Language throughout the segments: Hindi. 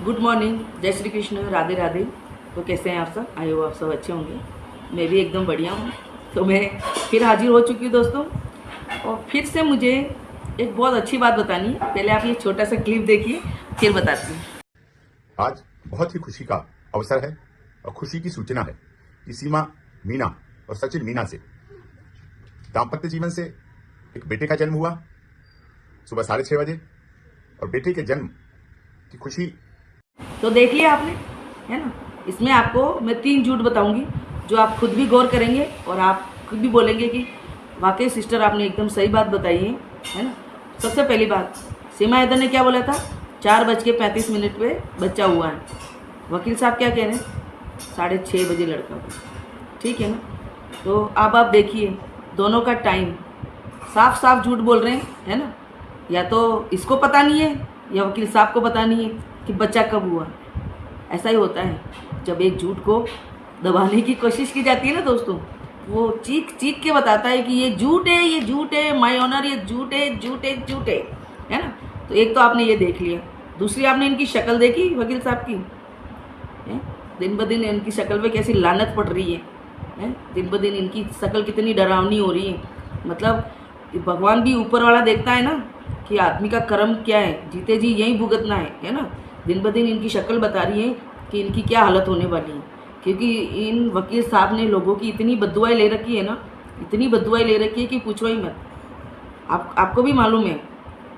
गुड मॉर्निंग, जय श्री कृष्ण, राधे राधे। तो कैसे हैं आप सब? आई हो आप सब अच्छे होंगे। मैं भी एकदम बढ़िया हूँ। तो मैं फिर हाजिर हो चुकी हूँ दोस्तों, और फिर से मुझे एक बहुत अच्छी बात बतानी है। पहले आप ये छोटा सा क्लिप देखिए, फिर बताती हूँ। आज बहुत ही खुशी का अवसर है और खुशी की सूचना है कि सीमा मीणा और सचिन मीणा से दाम्पत्य जीवन से एक बेटे का जन्म हुआ सुबह 6:30 बजे, और बेटे के जन्म की खुशी। तो देख लिया आपने, है ना। इसमें आपको मैं 3 झूठ बताऊंगी जो आप खुद भी गौर करेंगे और आप खुद भी बोलेंगे कि वाकई सिस्टर आपने एकदम सही बात बताई है ना। सबसे पहली बात, सीमा हैदर ने क्या बोला था? 4:35 पे बच्चा हुआ है। वकील साहब क्या कह रहे हैं? 6:30 बजे लड़का हुआ। ठीक है ना। तो अब आप देखिए, दोनों का टाइम साफ साफ झूठ बोल रहे हैं, है ना। या तो इसको पता नहीं है या वकील साहब को पता नहीं है कि बच्चा कब हुआ। ऐसा ही होता है जब एक झूठ को दबाने की कोशिश की जाती है ना दोस्तों, वो चीख चीख के बताता है कि ये झूठ है, ये झूठ है, माय ऑनर, ये झूठ है, झूठ है, झूठ है ना। तो एक तो आपने ये देख लिया। दूसरी, आपने इनकी शक्ल देखी वकील साहब की? दिन ब दिन इनकी शक्ल पे कैसी लानत पड़ रही है? दिन ब दिन इनकी शक्ल कितनी डरावनी हो रही है। मतलब भगवान भी ऊपर वाला देखता है ना कि आदमी का कर्म क्या है, जीते जी यही भुगतना है ना। दिन ब दिन इनकी शक्ल बता रही है कि इनकी क्या हालत होने वाली है, क्योंकि इन वकील साहब ने लोगों की इतनी बद्दुआएं ले रखी है ना, इतनी बद्दुआएं ले रखी है कि पूछो ही मत। आपको भी मालूम है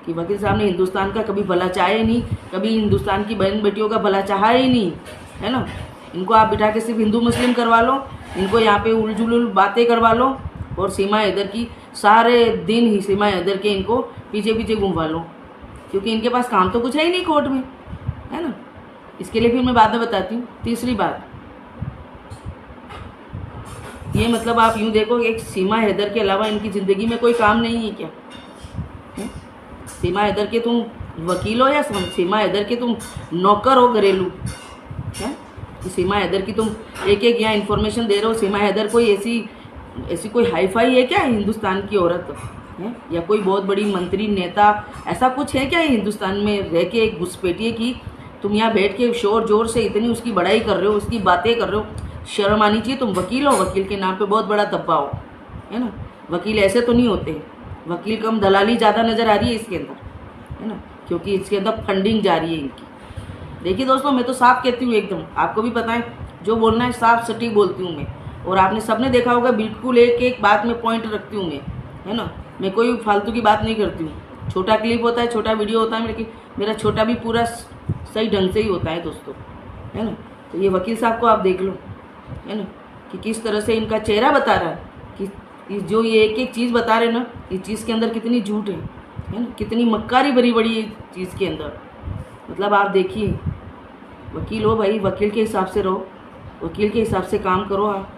कि वकील साहब ने हिंदुस्तान का कभी भला चाहा ही नहीं, कभी हिंदुस्तान की बहन बेटियों का भला चाहा ही नहीं, है ना। इनको आप बिठा के सिर्फ हिंदू मुस्लिम करवा लो, इनको यहाँ पे उलझुल बातें करवा लो, और सीमा हैदर की सारे दिन ही सीमा हैदर के इनको पीछे पीछे घुमवा लो, क्योंकि इनके पास काम तो कुछ है ही नहीं कोर्ट में, है ना। इसके लिए फिर मैं बाद में बताती हूँ। तीसरी बात, ये मतलब आप यूँ देखो कि एक सीमा हैदर के अलावा इनकी ज़िंदगी में कोई काम नहीं है क्या? सीमा हैदर के तुम वकील हो या सीमा हैदर के तुम नौकर हो घरेलू? है कि सीमा हैदर की तुम एक एक यहाँ इन्फॉर्मेशन दे रहे हो? सीमा हैदर कोई ऐसी कोई हाईफाई है क्या हिंदुस्तान की औरत है, या कोई बहुत बड़ी मंत्री नेता? ऐसा कुछ है क्या हिंदुस्तान में रह के एक घुसपैठिए की तुम यहाँ बैठ के शोर जोर से इतनी उसकी बड़ाई कर रहे हो, उसकी बातें कर रहे हो? शर्म आनी चाहिए। तुम वकील हो, वकील के नाम पे बहुत बड़ा दब्बा हो, है ना। वकील ऐसे तो नहीं होते। वकील कम दलाली ज़्यादा नज़र आ रही है इसके अंदर, है ना, क्योंकि इसके अंदर फंडिंग जा रही है इनकी। देखिए दोस्तों, मैं तो साफ कहती हूँ एकदम, आपको भी पता है जो बोलना है साफ सटीक बोलती हूँ मैं। और आपने सबने देखा होगा, बिल्कुल एक एक बात में पॉइंट रखती हूँ मैं, है ना। मैं कोई फालतू की बात नहीं करती हूँ। छोटा क्लिप होता है, छोटा वीडियो होता है, लेकिन मेरा छोटा भी पूरा सही ढंग से ही होता है दोस्तों, है ना। तो ये वकील साहब को आप देख लो, है ना, कि किस तरह से इनका चेहरा बता रहा है कि जो ये एक एक चीज़ बता रहे ना, इस चीज़ के अंदर कितनी झूठ है ना, कितनी मक्कारी भरी बड़ी है चीज़ के अंदर। मतलब आप देखिए, वकील हो भाई, वकील के हिसाब से रहो, वकील के हिसाब से काम करो आप।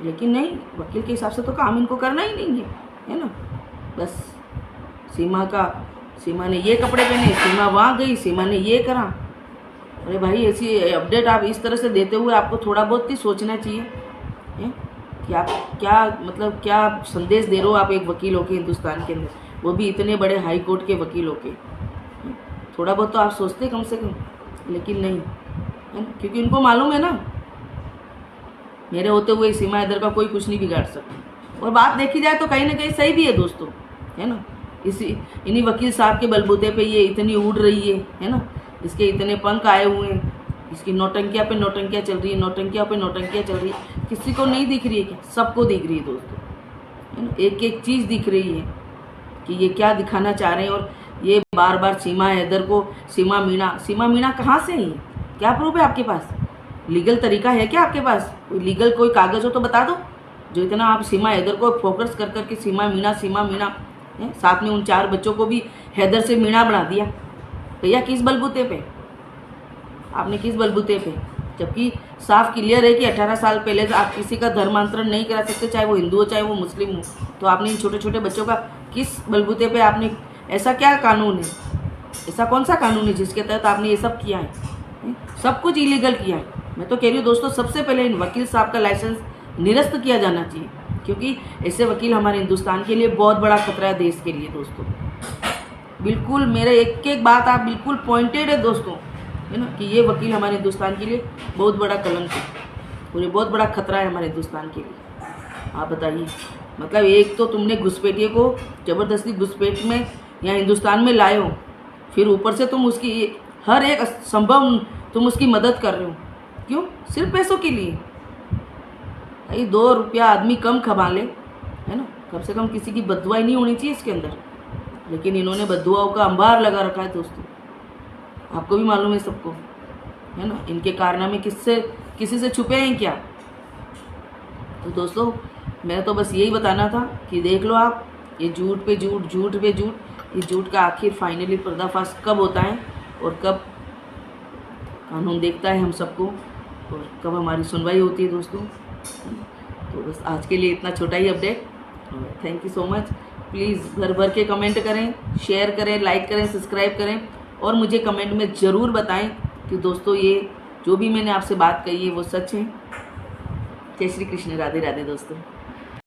लेकिन नहीं, वकील के हिसाब से तो काम इनको करना ही नहीं है ना। बस सीमा ने ये कपड़े पहने, सीमा वहाँ गई, सीमा ने ये करा। अरे भाई, ऐसी अपडेट आप इस तरह से देते हुए आपको थोड़ा बहुत ही सोचना चाहिए है कि आप क्या संदेश दे रहे हो आप एक वकील होके हिंदुस्तान के अंदर, वो भी इतने बड़े हाई कोर्ट के वकील होके। थोड़ा बहुत तो आप सोचते कम से कम, लेकिन नहीं, है ना, क्योंकि उनको मालूम है ना, मेरे होते हुए सीमा हैदर का कोई कुछ नहीं बिगाड़ सकता। और बात देखी जाए तो कहीं ना कहीं सही भी है दोस्तों, है ना। इन्हीं वकील साहब के बलबूते पे ये इतनी उड़ रही है ना। इसके इतने पंख आए हुए हैं, इसकी नौटंकियाँ पे नौटंकियाँ चल रही है, नौटंकियाँ पे नौटंकियाँ चल रही है। किसी को नहीं दिख रही है क्या? सबको दिख रही है दोस्तों, है ना। एक एक चीज़ दिख रही है कि ये क्या दिखाना चाह रहे हैं। और ये बार बार सीमा हैदर को सीमा मीणा कहाँ से है? क्या प्रूफ है आपके पास? लीगल तरीका है क्या आपके पास? कोई लीगल कोई कागज़ हो तो बता दो। जो इतना आप सीमा हैदर को फोकस कर करके सीमा मीणा है, साथ में उन 4 बच्चों को भी हैदर से मीणा बना दिया। भैया किस बलबूते पे? आपने किस बलबूते पे? जबकि साफ क्लियर है कि 18 साल पहले आप किसी का धर्मांतरण नहीं करा सकते, चाहे वो हिंदू हो चाहे वो मुस्लिम हो। तो आपने इन छोटे छोटे बच्चों का किस बलबूते पे आपने, ऐसा क्या कानून है, ऐसा कौन सा कानून है जिसके तहत आपने ये सब किया है? सब कुछ इलीगल किया है। मैं तो कह रही हूँ दोस्तों, सबसे पहले इन वकील साहब का लाइसेंस निरस्त किया जाना चाहिए, क्योंकि ऐसे वकील हमारे हिंदुस्तान के लिए बहुत बड़ा खतरा है, देश के लिए दोस्तों। बिल्कुल मेरे एक एक बात आप बिल्कुल पॉइंटेड है दोस्तों, है ना, कि ये वकील हमारे हिंदुस्तान के लिए बहुत बड़ा कलंक है और ये बहुत बड़ा खतरा है हमारे हिंदुस्तान के लिए। आप बताइए, मतलब एक तो तुमने घुसपैठिए को ज़बरदस्ती घुसपैठ में यहाँ हिंदुस्तान में लाए हो, फिर ऊपर से तुम उसकी हर एक संभव तुम उसकी मदद कर रहे हो। क्यों? सिर्फ पैसों के लिए। भाई 2 रुपया आदमी कम खा ले, है ना, कम से कम किसी की बददुआ नहीं होनी चाहिए इसके अंदर। लेकिन इन्होंने बददुआओं का अंबार लगा रखा है दोस्तों, आपको भी मालूम है सबको, है ना। इनके कारनामे किसी से छुपे हैं क्या? तो दोस्तों मैं तो बस यही बताना था कि देख लो आप, ये झूठ पे झूठ, झूठ पे झूठ, इस झूठ का आखिर फाइनली पर्दाफाश कब होता है और कब कानून देखता है हम सबको और कब हमारी सुनवाई होती है दोस्तों। तो बस आज के लिए इतना छोटा ही update. Thank you so much. Please भर भर के कमेंट करें, शेयर करें, लाइक करें, सब्सक्राइब करें और मुझे कमेंट में ज़रूर बताएं कि दोस्तों ये जो भी मैंने आपसे बात कही है वो सच है। जय श्री कृष्ण, राधे राधे दोस्तों।